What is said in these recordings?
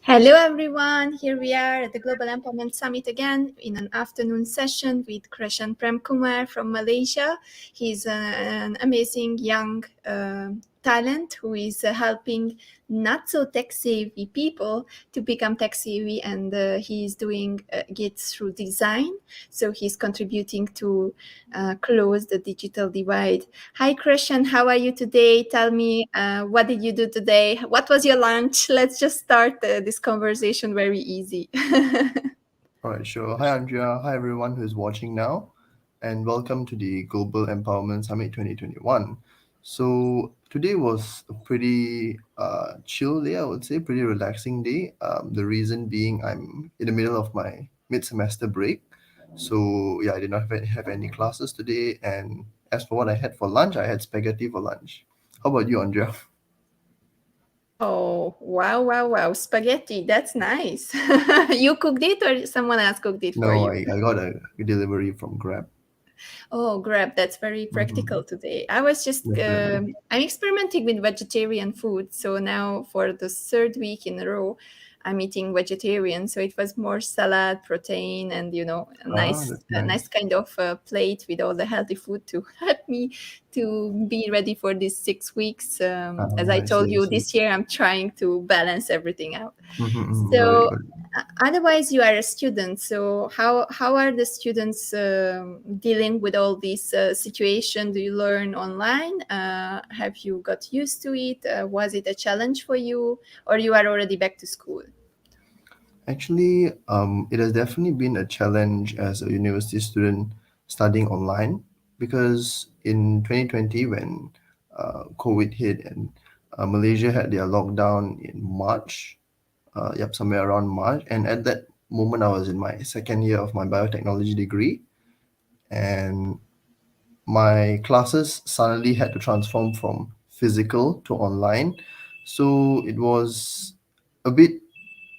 Hello, everyone. Here we are at the Global Empowerment Summit again in an afternoon session with Kreshan Prem Kumar from Malaysia. He's an amazing young talent who is helping not so tech savvy people to become tech savvy, and he's doing it through design. So he's contributing to close the digital divide. Hi, Kreshan. How are you today? Tell me, what did you do today? What was your lunch? Let's just start this conversation very easy. All right, sure. Hi, Andrea. Hi, everyone who is watching now, and welcome to the Global Empowerment Summit 2021. So, today was a pretty chill day, I would say, pretty relaxing day. The reason being, I'm in the middle of my mid-semester break. So, yeah, I did not have any classes today. And as for what I had for lunch, I had spaghetti for lunch. How about you, Andrea? Oh, wow, wow, wow. Spaghetti. That's nice. You cooked it or someone else cooked it for No, you? I got a delivery from Grab. Oh, Grab, that's very Mm-hmm. practical today. I was just, Definitely. I'm experimenting with vegetarian food. So now for the third week in a row, I'm eating vegetarian. So it was more salad, protein, and, Ah, that's a nice. nice kind of plate with all the healthy food to help me to be ready for these 6 weeks. Ah, As I I see, told I you, see. this year I'm trying to balance everything out. Got it, So got it. otherwise, you are a student. So how are the students dealing with all these situation? Do you learn online? Have you got used to it? Was it a challenge for you, or you are already back to school? Actually, it has definitely been a challenge as a university student studying online because in 2020, when COVID hit and Malaysia had their lockdown in March, somewhere around March, and at that moment, I was in my second year of my biotechnology degree, and my classes suddenly had to transform from physical to online. So it was a bit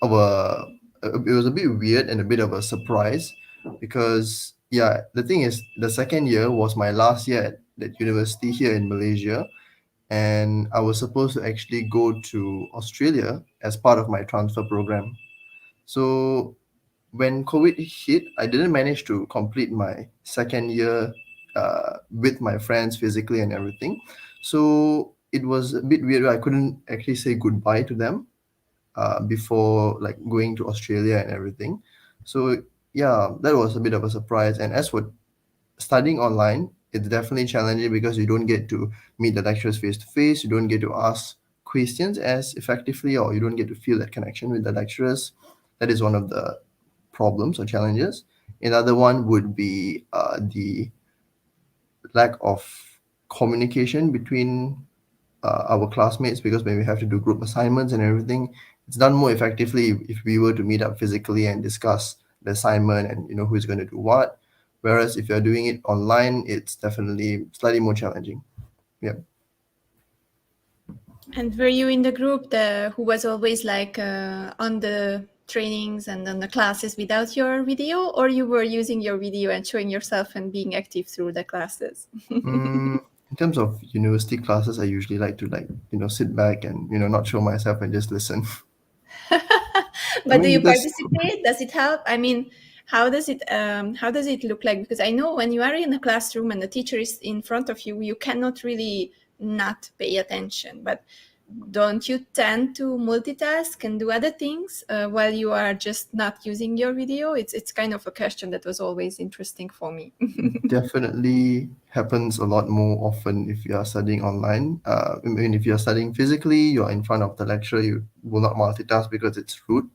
of it was a bit weird and a bit of a surprise because yeah, the thing is the second year was my last year at that university here in Malaysia, and I was supposed to actually go to Australia as part of my transfer program. So when COVID hit, I didn't manage to complete my second year with my friends physically and everything. So it was a bit weird. I couldn't actually say goodbye to them before like going to Australia and everything. So yeah, that was a bit of a surprise. And as for studying online, it's definitely challenging because you don't get to meet the lecturers face to face. You don't get to ask questions as effectively, or you don't get to feel that connection with the lecturers. That is one of the problems or challenges. Another one would be the lack of communication between our classmates, because when we have to do group assignments and everything, it's done more effectively if we were to meet up physically and discuss the assignment and who's going to do what. Whereas if you're doing it online, it's definitely slightly more challenging. Yeah. And were you in the group who was always like on the trainings and on the classes without your video, or you were using your video and showing yourself and being active through the classes? In terms of university classes, I usually like to sit back and not show myself and just listen. I But do mean, you because participate? Does it help? I mean, how does it look like? Because I know when you are in a classroom and the teacher is in front of you, you cannot really not pay attention. But don't you tend to multitask and do other things while you are just not using your video? It's kind of a question that was always interesting for me. definitely happens a lot more often if you are studying online. I mean, if you're studying physically, you're in front of the lecturer, you will not multitask because it's rude,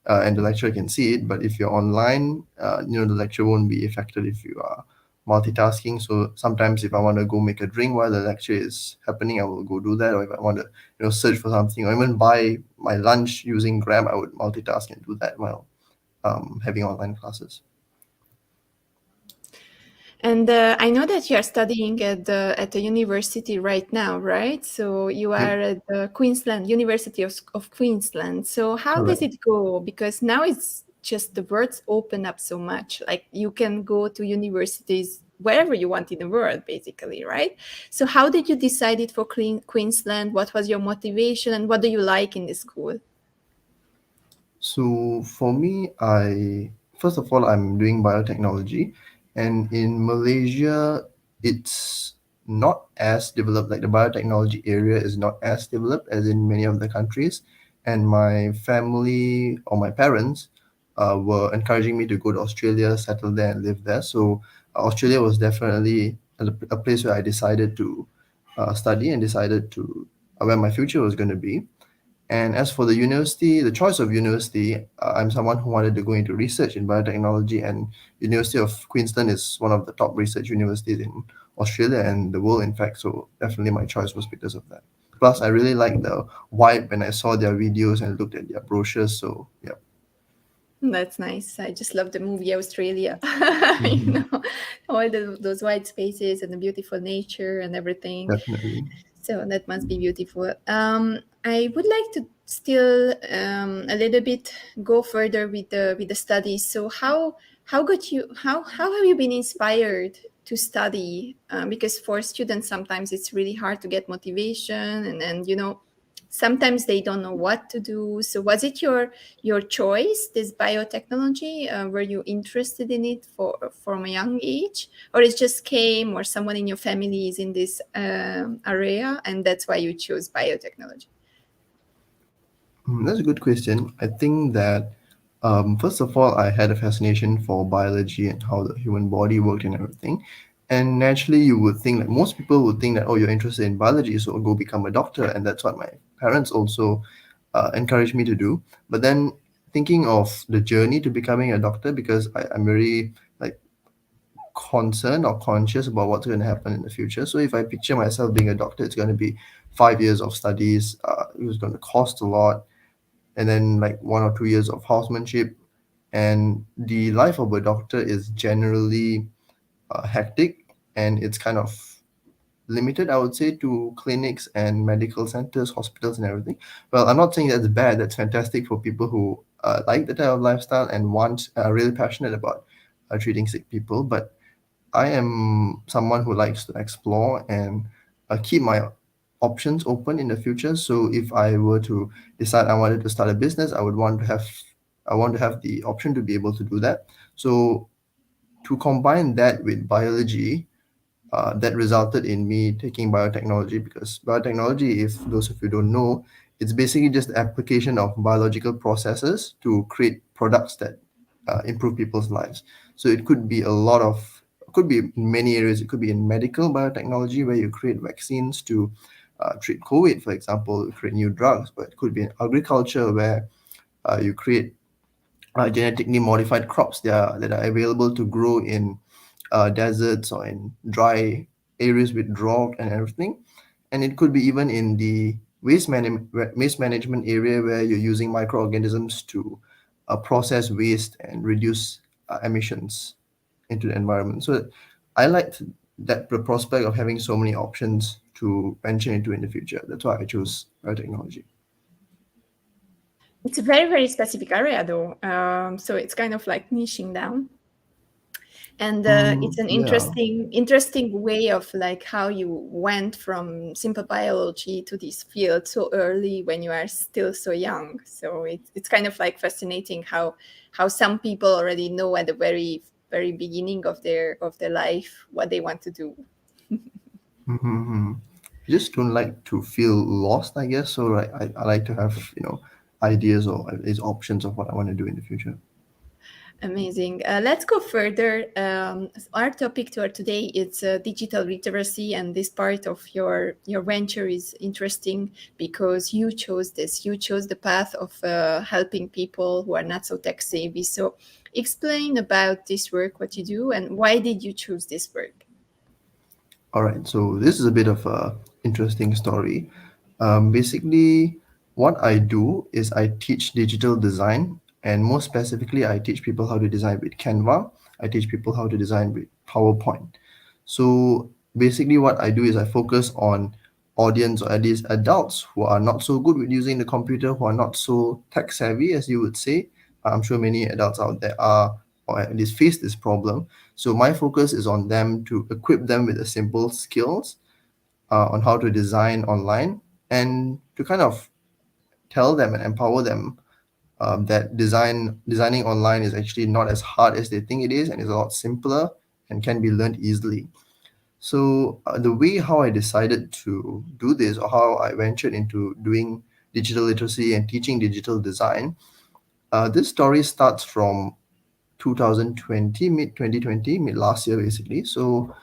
and the lecturer can see it. But if you're online, the lecture won't be affected if you are multitasking. So sometimes if I want to go make a drink while the lecture is happening, I will go do that. Or if I want to, search for something or even buy my lunch using Grab, I would multitask and do that while having online classes. And I know that you are studying at the university right now, right? So you Yep, are at the Queensland University of Queensland. So how does correct. it go? Because now it's just the words open up so much. Like you can go to universities wherever you want in the world, basically, right? So how did you decide it for Queensland? What was your motivation, and what do you like in the school? So for me, I first of all I'm doing biotechnology, and in Malaysia, it's not as developed. Like the biotechnology area is not as developed as in many of the countries. And my family or my parents were encouraging me to go to Australia, settle there, and live there. So Australia was definitely a place where I decided to study and decided to where my future was going to be. And as for the university, the choice of university, I'm someone who wanted to go into research in biotechnology, and University of Queensland is one of the top research universities in Australia and the world, in fact. So definitely my choice was because of that. Plus, I really liked the vibe when I saw their videos and looked at their brochures. So yeah. That's nice. I just love the movie Australia. you Mhm. know, all those white spaces and the beautiful nature and everything. Definitely. So that must be beautiful. I would like to still a little bit go further with the studies. So how have you been inspired to study? Because for students sometimes it's really hard to get motivation, and sometimes they don't know what to do. So was it your choice, this biotechnology? Were you interested in it from a young age, or it just came, or someone in your family is in this area and that's why you chose biotechnology? That's a good question. I think that first of all, I had a fascination for biology and how the human body worked and everything. And naturally, you would think that most people would think that, oh, you're interested in biology, so go become a doctor. And that's what my parents also encouraged me to do. But then thinking of the journey to becoming a doctor, because I'm very like concerned or conscious about what's going to happen in the future. So if I picture myself being a doctor, it's going to be 5 years of studies. It was going to cost a lot, and then like 1 or 2 years of housemanship. And the life of a doctor is generally hectic, and it's kind of limited, I would say, to clinics and medical centers, hospitals, and everything. Well, I'm not saying that's bad. That's fantastic for people who like the type of lifestyle and want really passionate about treating sick people. But I am someone who likes to explore and keep my options open in the future. So if I were to decide I wanted to start a business, I want to have the option to be able to do that. So to combine that with biology, that resulted in me taking biotechnology, because biotechnology, if those of you don't know, it's basically just the application of biological processes to create products that improve people's lives. So it could be could be in many areas. It could be in medical biotechnology, where you create vaccines to treat COVID, for example, create new drugs. But it could be in agriculture, where you create genetically modified crops that are available to grow in deserts or in dry areas with drought and everything. And it could be even in the waste management area, where you're using microorganisms to process waste and reduce emissions into the environment. So I liked that the prospect of having so many options to venture into in the future. That's why I chose biotechnology. It's a very, very specific area though. So it's kind of like niching down. And it's an Yeah. interesting way of like how you went from simple biology to this field so early when you are still so young. So it's kind of like fascinating how some people already know at the very very beginning of their life what they want to do. Mm-hmm. I just don't like to feel lost, I guess. So I like to have, ideas or at least options of what I want to do in the future. Amazing. Let's go further. Our topic to today is digital literacy, and this part of your venture is interesting because you chose this. You chose the path of helping people who are not so tech savvy. So, explain about this work, what you do, and why did you choose this work? All right, so this is a bit of a interesting story. Basically, what I do is I teach digital design, and more specifically, I teach people how to design with Canva. I teach people how to design with PowerPoint. So basically, what I do is I focus on audience, or at least adults who are not so good with using the computer, who are not so tech savvy, as you would say. I'm sure many adults out there are, or at least face this problem. So my focus is on them, to equip them with the simple skills on how to design online, and to kind of tell them and empower them that designing online is actually not as hard as they think it is, and is a lot simpler and can be learned easily. So the way how I decided to do this, or how I ventured into doing digital literacy and teaching digital design, this story starts from 2020, mid 2020, mid last year basically. So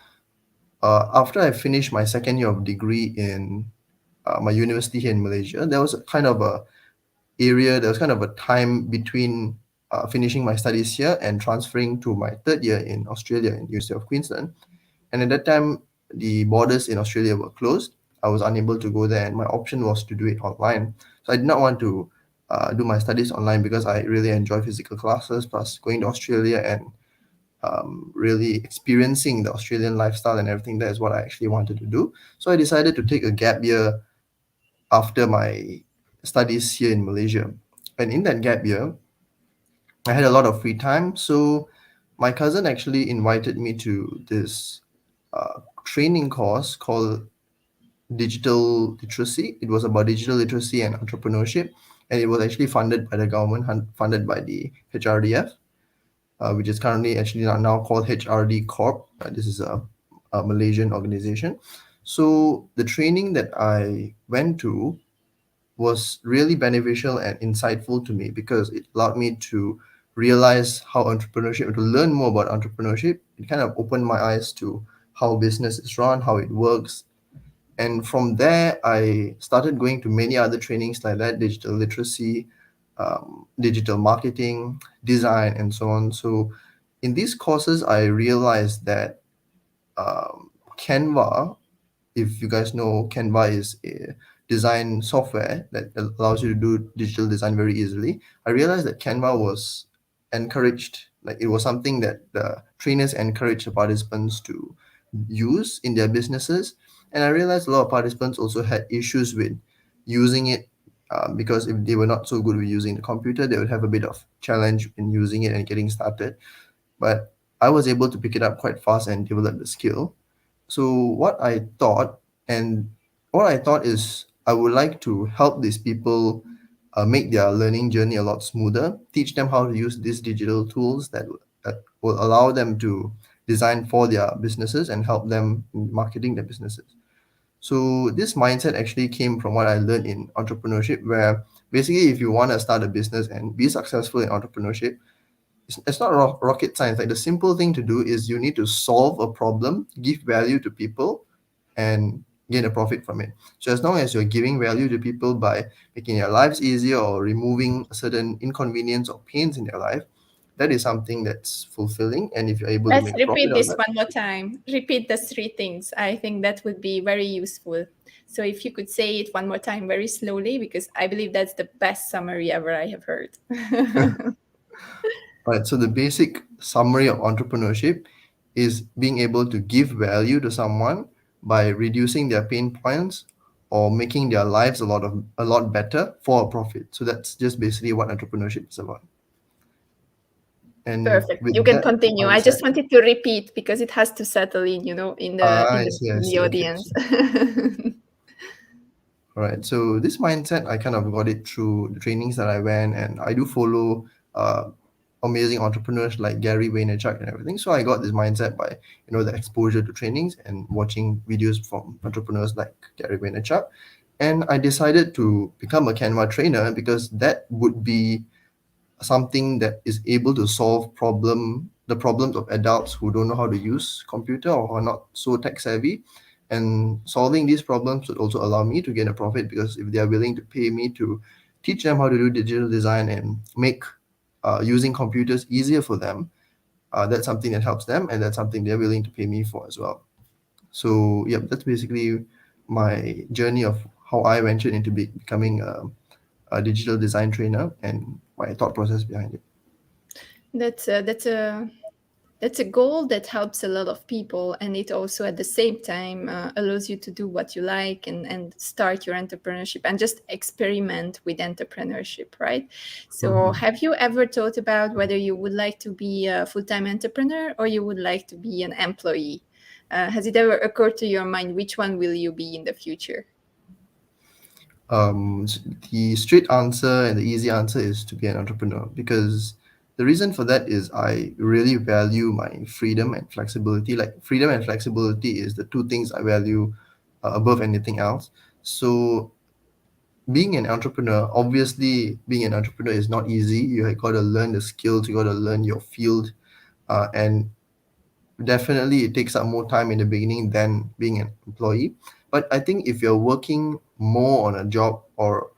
after I finished my second year of degree in my university here in Malaysia, there was a kind of a there was kind of a time between finishing my studies here and transferring to my third year in Australia in University of Queensland. And at that time, the borders in Australia were closed. I was unable to go there, and my option was to do it online. So I did not want to do my studies online because I really enjoy physical classes, plus going to Australia and really experiencing the Australian lifestyle and everything. That is what I actually wanted to do. So I decided to take a gap year after my studies here in Malaysia. And in that gap year, I had a lot of free time. So my cousin actually invited me to this training course called Digital Literacy. It was about digital literacy and entrepreneurship. And it was actually funded by the government, funded by the HRDF, which is currently actually now called HRD Corp. This is a Malaysian organization. So the training that I went to was really beneficial and insightful to me because it allowed me to realize how entrepreneurship, to learn more about entrepreneurship. It kind of opened my eyes to how business is run, how it works. And from there, I started going to many other trainings like that: digital literacy, digital marketing, design, and so on. So in these courses, I realized that Canva, if you guys know, Canva is a design software that allows you to do digital design very easily. I realized that Canva was encouraged, like it was something that the trainers encouraged the participants to use in their businesses. And I realized a lot of participants also had issues with using it, because if they were not so good with using the computer, they would have a bit of challenge in using it and getting started. But I was able to pick it up quite fast and develop the skill. So and what I thought is I would like to help these people make their learning journey a lot smoother, teach them how to use these digital tools that will allow them to design for their businesses and help them in marketing their businesses. So this mindset actually came from what I learned in entrepreneurship, where basically if you want to start a business and be successful in entrepreneurship, it's not rocket science. Like the simple thing to do is you need to solve a problem, give value to people, and gain a profit from it. So as long as you're giving value to people by making their lives easier or removing a certain inconvenience or pains in their life, that is something that's fulfilling. And if you're able to Let's make a profit repeat out of this that, one more time. Repeat the three things. I think that would be very useful. So if you could say it one more time very slowly, because I believe that's the best summary ever I have heard. right? So the basic summary of entrepreneurship is being able to give value to someone by reducing their pain points or making their lives a lot better for a profit. So that's just basically what entrepreneurship is about. And Perfect. You with can that continue. I mindset, just wanted to repeat because it has to settle in, in the in I the see, I in the see. Okay. audience. All right. So this mindset, I kind of got it through the trainings that I went, and I do follow amazing entrepreneurs like Gary Vaynerchuk and everything. So I got this mindset by the exposure to trainings and watching videos from entrepreneurs like Gary Vaynerchuk, and I decided to become a Canva trainer because that would be something that is able to solve the problems of adults who don't know how to use computer or are not so tech savvy. And solving these problems would also allow me to gain a profit, because if they are willing to pay me to teach them how to do digital design and make using computers easier for them, that's something that helps them, and that's something they're willing to pay me for as well. So yep, that's basically my journey of how I ventured into becoming a digital design trainer and my thought process behind it. That's a, that's a that's a goal that helps a lot of people, and it also at the same time allows you to do what you like and start your entrepreneurship and just experiment with entrepreneurship, right? So Mhm. have you ever thought about whether you would like to be a full-time entrepreneur or you would like to be an employee? Has it ever occurred to your mind which one will you be in the future? The straight answer and the easy answer is to be an entrepreneur, because the reason for that is I really value my freedom and flexibility. Like, freedom and flexibility is the two things I value above anything else. So being an entrepreneur, obviously being an entrepreneur is not easy. You got to learn the skills, you got to learn your field, and definitely it takes up more time in the beginning than being an employee. But I think if you're working more on a job, or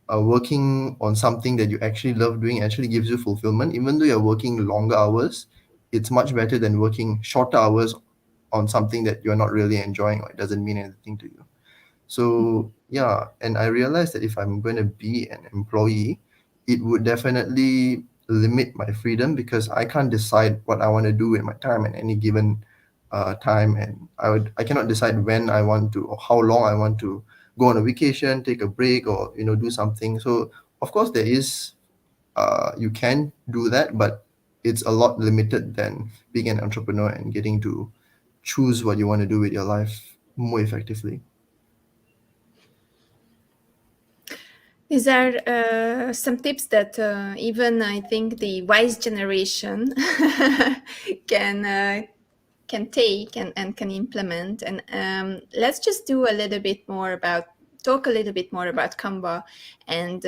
working on something that you actually love doing, actually gives you fulfillment, even though you're working longer hours, it's much better than working shorter hours on something that you're not really enjoying, or it doesn't mean anything to you. So yeah, and I realized that if I'm going to be an employee, it would definitely limit my freedom, because I can't decide what I want to do with my time at any given time, and I cannot decide when I want to, or how long I want to go on a vacation, take a break, or do something. So of course there is, you can do that, but it's a lot limited than being an entrepreneur and getting to choose what you want to do with your life more effectively. These are some tips that even I think the wise generation can can take and can implement. And let's just do a little bit more about talk a little bit more about Canva, and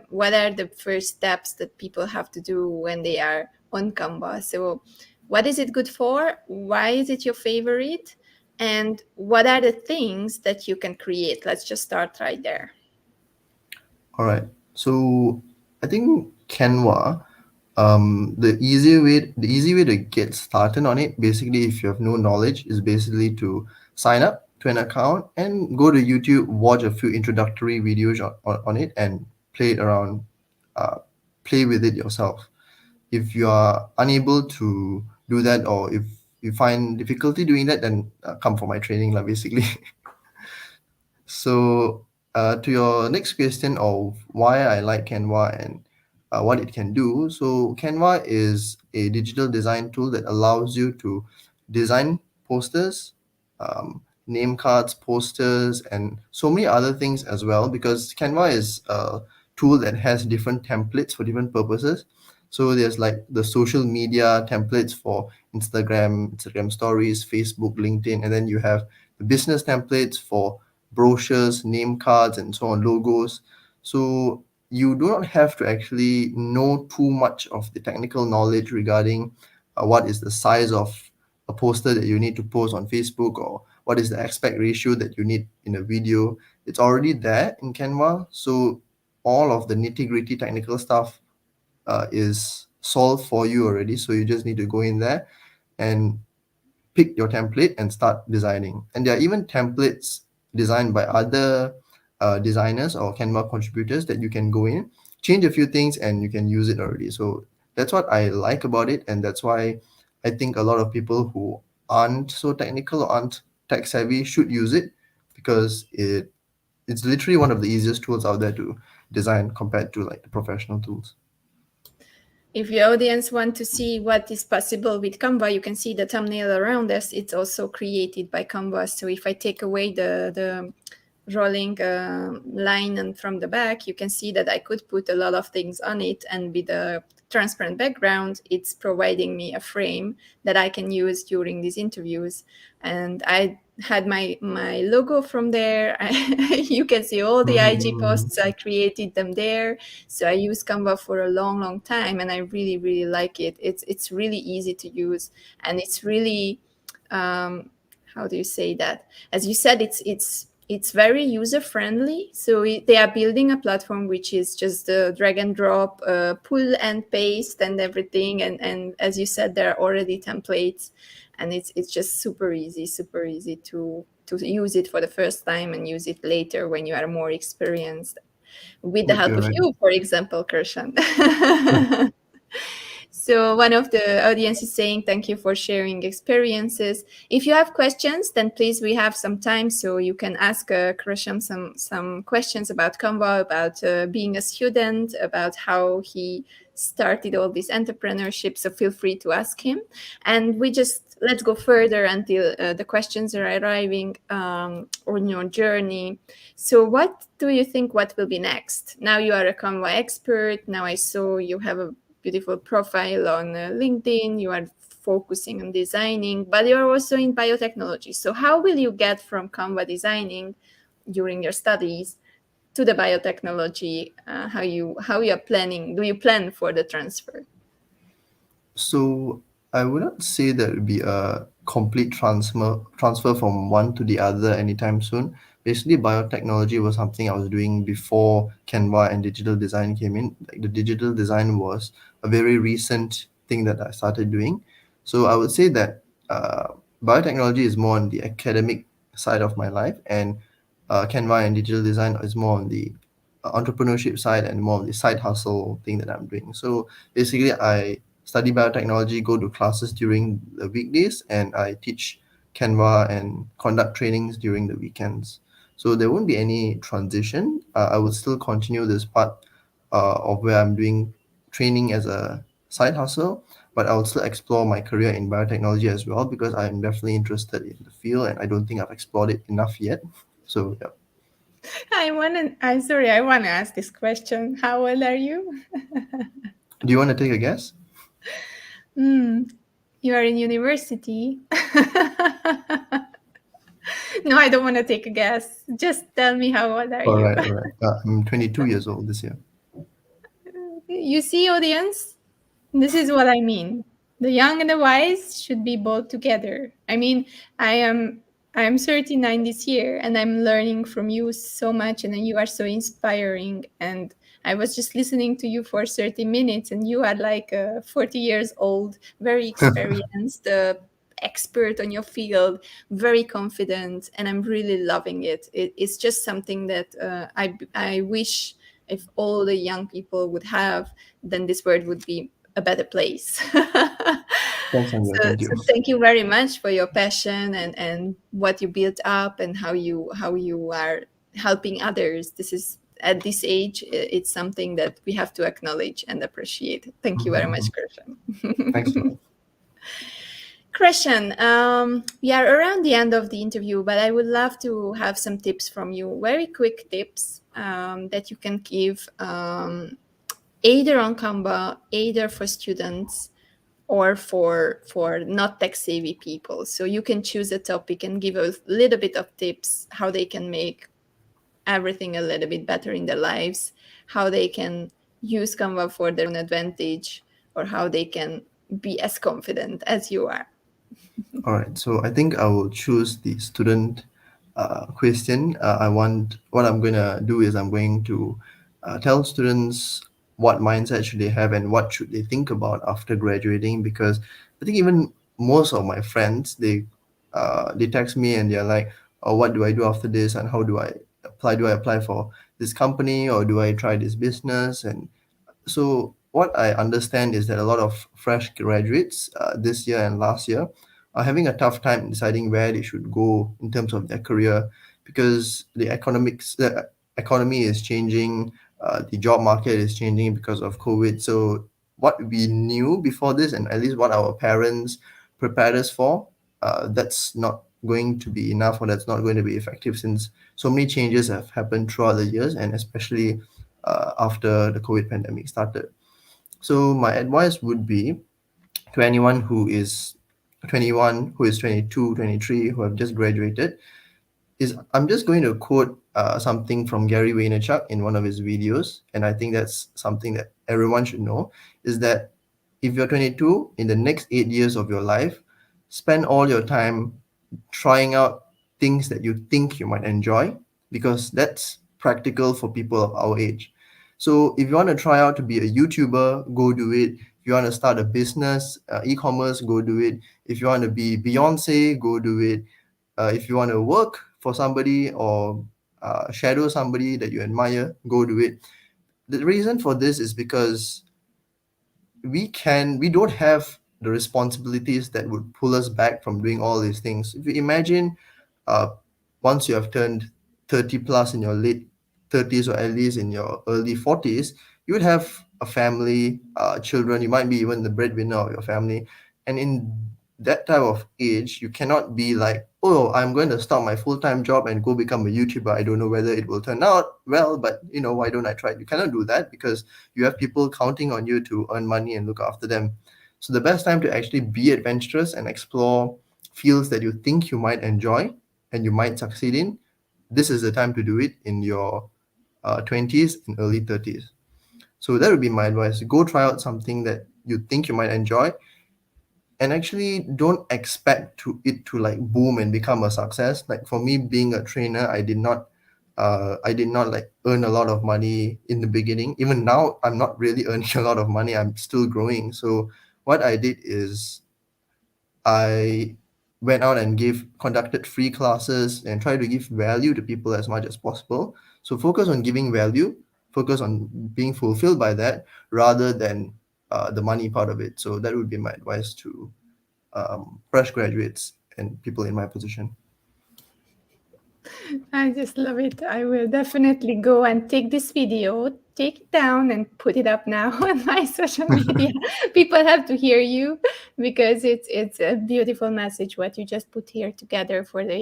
what are the first steps that people have to do when they are on Canva. So what is it good for? Why is it your favorite? And what are the things that you can create? Let's just start right there. All right. So I think Canva, the easy way to get started on it, basically, if you have no knowledge, is basically to sign up to an account and go to YouTube, watch a few introductory videos on it, and play it around, uh, play with it yourself. If you are unable to do that, or if you find difficulty doing that, then come for my training, lah, basically. So, to your next question of why I like Canva and what it can do. So, Canva is a digital design tool that allows you to design posters, name cards, posters, and so many other things as well. Because Canva is a tool that has different templates for different purposes. So there's like the social media templates for Instagram stories, Facebook, LinkedIn, and then you have the business templates for brochures, name cards, and so on, logos. So you do not have to actually know too much of the technical knowledge regarding what is the size of a poster that you need to post on Facebook, or what is the aspect ratio that you need in a video. It's already there in Canva. So all of the nitty gritty technical stuff is solved for you already. So you just need to go in there and pick your template and start designing. And there are even templates designed by other designers or Canva contributors that you can go in, change a few things, and you can use it already. So that's what I like about it, and that's why I think a lot of people who aren't so technical or aren't tech savvy should use it, because it's literally one of the easiest tools out there to design compared to like the professional tools. If your audience want to see what is possible with Canva, you can see the thumbnail around us. It's also created by Canva. So if I take away the rolling line and from the back, you can see that I could put a lot of things on it, and with a transparent background, it's providing me a frame that I can use during these interviews. And I had my logo from there. You can see all the IG posts, I created them there. So I use Canva for a long time, and I really like it. It's really easy to use, and it's really how do you say that? As you said, it's very user friendly. So they are building a platform which is just a drag and drop, pull and paste and everything. And as you said, there are already templates, and it's just super easy to use it for the first time and use it later when you are more experienced, with the help You're of right. you, for example, Kreshan. So one of the audience is saying, thank you for sharing experiences. If you have questions, then please, we have some time, so you can ask Kreshan some questions about Canva, about being a student, about how he started all this entrepreneurship. So feel free to ask him. And let's go further until the questions are arriving on your journey. So what do you think what will be next? Now you are a Canva expert. Now I saw you have a beautiful profile on LinkedIn. You are focusing on designing, but you're also in biotechnology. So how will you get from Canva designing during your studies to the biotechnology? How you are planning? Do you plan for the transfer? So I would not say that it would be a complete transfer from one to the other anytime soon. Basically, biotechnology was something I was doing before Canva and digital design came in. Like the digital design was a very recent thing that I started doing. So I would say that biotechnology is more on the academic side of my life, and Canva and digital design is more on the entrepreneurship side and more of the side hustle thing that I'm doing. So basically, I study biotechnology, go to classes during the weekdays, and I teach Canva and conduct trainings during the weekends. So there won't be any transition. I will still continue this part of where I'm doing training as a side hustle, but I will still explore my career in biotechnology as well because I'm definitely interested in the field and I don't think I've explored it enough yet. So yeah. I'm sorry, I wanna ask this question. How old are you? Do you want to take a guess? Hmm. You are in university. No, I don't want to take a guess. Just tell me how old are All you? right, all right. I'm 22 years old this year. You see, audience, this is what I mean. The young and the wise should be both together. I mean, I am I am 39 this year and I'm learning from you so much and you are so inspiring and I was just listening to you for 30 minutes and you are like 40 years old, very experienced, expert on your field, very confident, and I'm really loving it's just something that I wish if all the young people would have, then this world would be a better place. Thanks, Sandra. Thank you. So thank you very much for your passion and what you built up and how you are helping others. This is at this age, it's something that we have to acknowledge and appreciate. Thank you very much, Mhm. Thanks a Kreshan. lot. Kreshan, we are around the end of the interview, but I would love to have some tips from you, very quick tips that you can give either on Canva, either for students or for not tech savvy people. So you can choose a topic and give a little bit of tips how they can make everything a little bit better in their lives, how they can use Canva for their own advantage, or how they can be as confident as you are. All right, so I think I will choose the student question. What I'm going to do is I'm going to tell students what mindset should they have and what should they think about after graduating, because I think even most of my friends, they text me and they're like, oh, what do I do after this and how do I apply? Do I apply for this company or do I try this business? And so what I understand is that a lot of fresh graduates this year and last year are having a tough time deciding where they should go in terms of their career because the economy is changing, the job market is changing because of COVID. So what we knew before this, and at least what our parents prepared us for, that's not going to be enough, or that's not going to be effective, since so many changes have happened throughout the years, and especially after the COVID pandemic started. So my advice would be to anyone who is 21, who is 22, 23, who have just graduated, is I'm just going to quote something from Gary Vaynerchuk in one of his videos, and I think that's something that everyone should know, is that if you're 22, in the next 8 years of your life, spend all your time trying out things that you think you might enjoy, because that's practical for people of our age. So if you want to try out to be a YouTuber, go do it. If you want to start a business, e-commerce, go do it. If you want to be Beyonce, go do it. If you want to work for somebody or shadow somebody that you admire, go do it. The reason for this is because we don't have the responsibilities that would pull us back from doing all these things. If you imagine, uh, once you have turned 30 plus in your late 30s, or at least in your early 40s, you would have a family, children. You might be even the breadwinner of your family. And in that type of age, you cannot be like, oh, I'm going to start my full-time job and go become a YouTuber. I don't know whether it will turn out well, but why don't I try it? You cannot do that because you have people counting on you to earn money and look after them. So the best time to actually be adventurous and explore fields that you think you might enjoy and you might succeed in, this is the time to do it in your 20s and early 30s. So that would be my advice. Go try out something that you think you might enjoy, and actually don't expect it to like boom and become a success. Like for me, being a trainer, I did not like earn a lot of money in the beginning. Even now, I'm not really earning a lot of money. I'm still growing. So what I did is I went out and conducted free classes and tried to give value to people as much as possible. So focus on giving value, focus on being fulfilled by that rather than the money part of it. So that would be my advice to fresh graduates and people in my position. I just love it. I will definitely go and take this video, take it down, and put it up now on my social media. People have to hear you because it's a beautiful message what you just put here together for the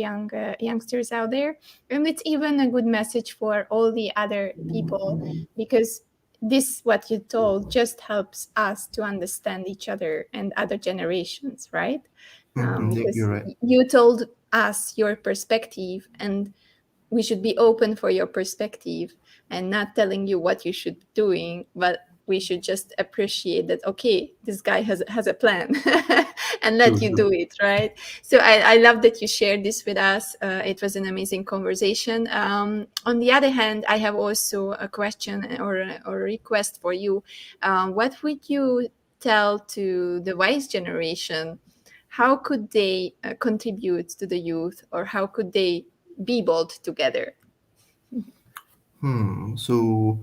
youngsters out there, and it's even a good message for all the other people because this what you told just helps us to understand each other and other generations, right? You're Because right. you told us your perspective, and we should be open for your perspective and not telling you what you should be doing, but we should just appreciate that, okay, this guy has a plan and let True, you true. do it, right? So I love that you shared this with us. It was an amazing conversation. On the other hand, I have also a question or a request for you. What would you tell to the wise generation? How could they contribute to the youth, or how could they be bold together? So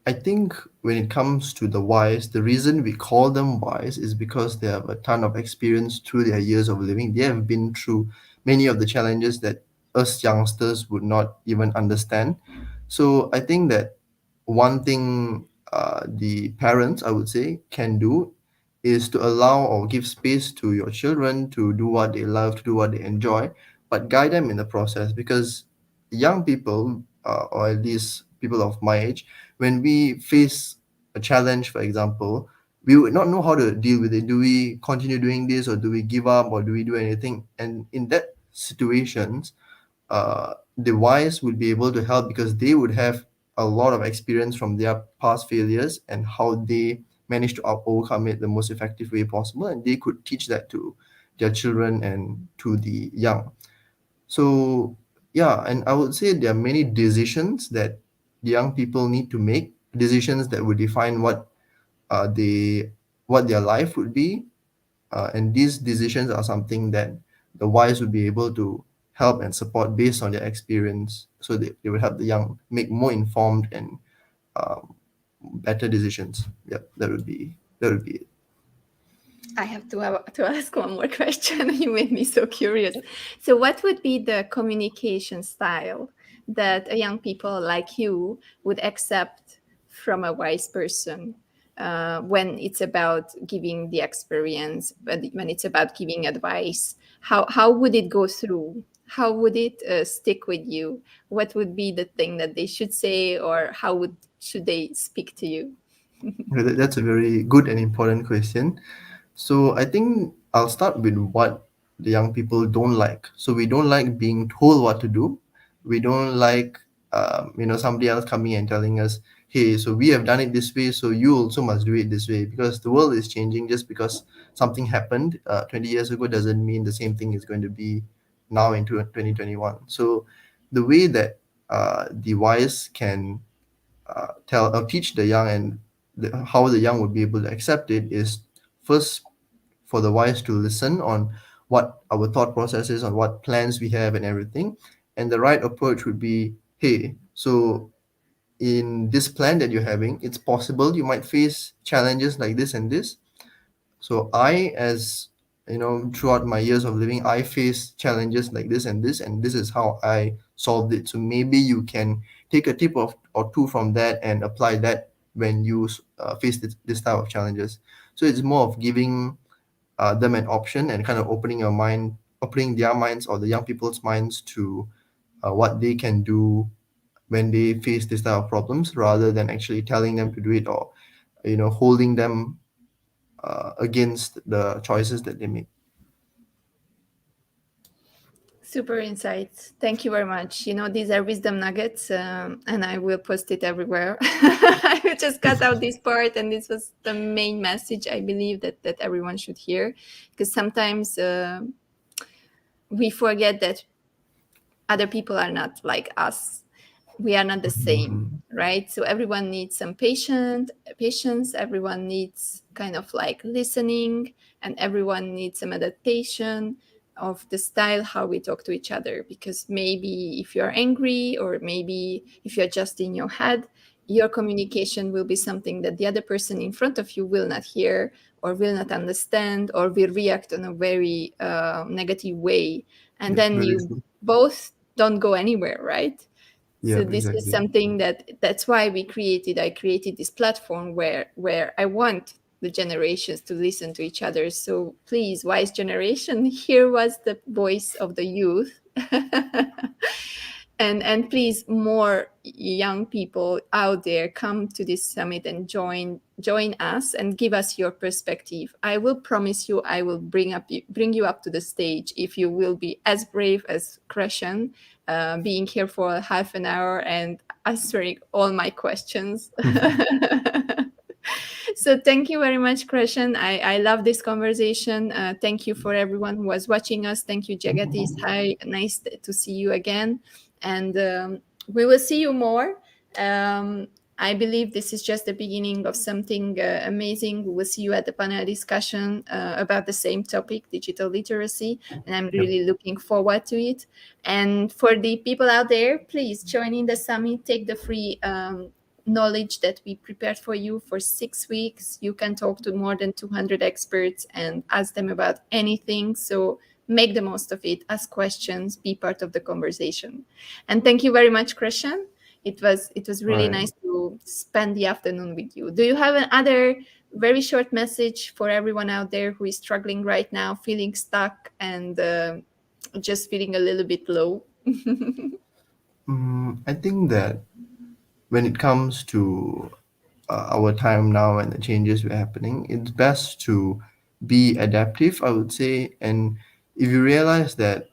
I think when it comes to the wise, the reason we call them wise is because they have a ton of experience through their years of living. They have been through many of the challenges that us youngsters would not even understand. So I think that one thing the parents, I would say, can do is to allow or give space to your children to do what they love, to do what they enjoy, but guide them in the process. Because young people, or at least people of my age, when we face a challenge, for example, we would not know how to deal with it. Do we continue doing this, or do we give up, or do we do anything? And in that situations, the wise would be able to help because they would have a lot of experience from their past failures and how they managed to overcome it the most effective way possible, and they could teach that to their children and to the young. So yeah, and I would say there are many decisions that the young people need to make, decisions that would define they what their life would be, and these decisions are something that the wise would be able to help and support based on their experience, so they would help the young make more informed and um, better decisions. Yep, that would be it. I have to ask one more question. You made me so curious. So, what would be the communication style that a young people like you would accept from a wise person when it's about giving the experience, but when it's about giving advice? How would it go through? How would it stick with you? What would be the thing that they should say, or how should they speak to you? That's a very good and important question. So I think I'll start with what the young people don't like. So we don't like being told what to do. We don't like, somebody else coming and telling us, "Hey, so we have done it this way, so you also must do it this way." Because the world is changing. Just because something happened 20 years ago doesn't mean the same thing is going to be now into 2021. So the way that the wise can tell or teach the young, and how the young would be able to accept it, is first for the wise to listen on what our thought process is, on what plans we have and everything. And the right approach would be, hey, so in this plan that you're having, it's possible you might face challenges like this and this. So I, as throughout my years of living, I faced challenges like this and this, and this is how I solved it. So maybe you can take a tip or two from that and apply that when you face this type of challenges. So it's more of giving them an option and kind of opening their minds or the young people's minds to what they can do when they face this type of problems, rather than actually telling them to do it, or holding them against the choices that they make. Super insights. Thank you very much. These are wisdom nuggets, and I will post it everywhere. I will just cut out this part, and this was the main message I believe that everyone should hear, because sometimes we forget that other people are not like us. We are not the same, Mhm. right? So everyone needs some patience. Everyone needs kind of like listening, and everyone needs some adaptation of the style how we talk to each other. Because maybe if you're angry, or maybe if you're just in your head, your communication will be something that the other person in front of you will not hear, or will not understand, or will react in a very negative way, and Yeah, then very you true. both don't go anywhere, right? Yeah, So this is exactly. something that's why I created this platform where I want the generations to listen to each other. So please, wise generation, here was the voice of the youth. And please, more young people out there, come to this summit and join us and give us your perspective. I will promise you, I will bring you up to the stage if you will be as brave as Kreshan, being here for half an hour and answering all my questions. So thank you very much, Kreshan. I love this conversation. Thank you for everyone who was watching us. Thank you, Jagatis. Hi, nice to see you again. And we will see you more. Um, I believe this is just the beginning of something amazing. We will see you at the panel discussion about the same topic, digital literacy. And I'm Yep. really looking forward to it. And for the people out there, please join in the summit, take the free knowledge that we prepared for you for 6 weeks. You can talk to more than 200 experts and ask them about anything. So make the most of it, ask questions, be part of the conversation. And thank you very much, Kreshan. It was All really right. nice to spend the afternoon with you. Do you have another very short message for everyone out there who is struggling right now, feeling stuck, and just feeling a little bit low? I think that when it comes to our time now and the changes were happening, it's best to be adaptive, I would say. And if you realize that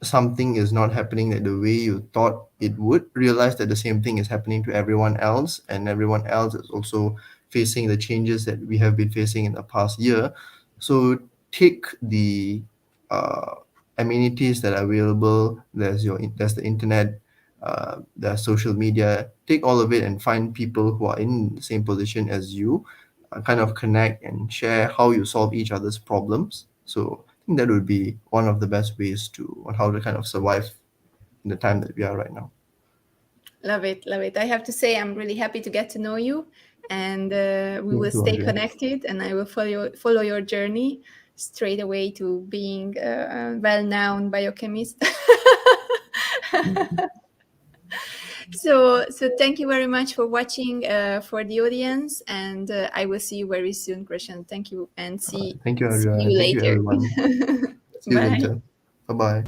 something is not happening that the way you thought it would, realize that the same thing is happening to everyone else, and everyone else is also facing the changes that we have been facing in the past year. So take the uh, amenities that are available. There's the internet, there's social media. Take all of it and find people who are in the same position as you, kind of connect and share how you solve each other's problems. So I think that would be one of the best ways to on how to kind of survive in the time that we are right now. Love it, love it. I have to say, I'm really happy to get to know you, and we Me will too, stay Andrea. connected. And I will follow your journey straight away to being a well-known biochemist. So thank you very much for watching, for the audience, and I will see you very soon, Krishan. Thank you, and see Thank you, see Andrea, you and thank you, later. everyone. See you Bye. later. Bye bye.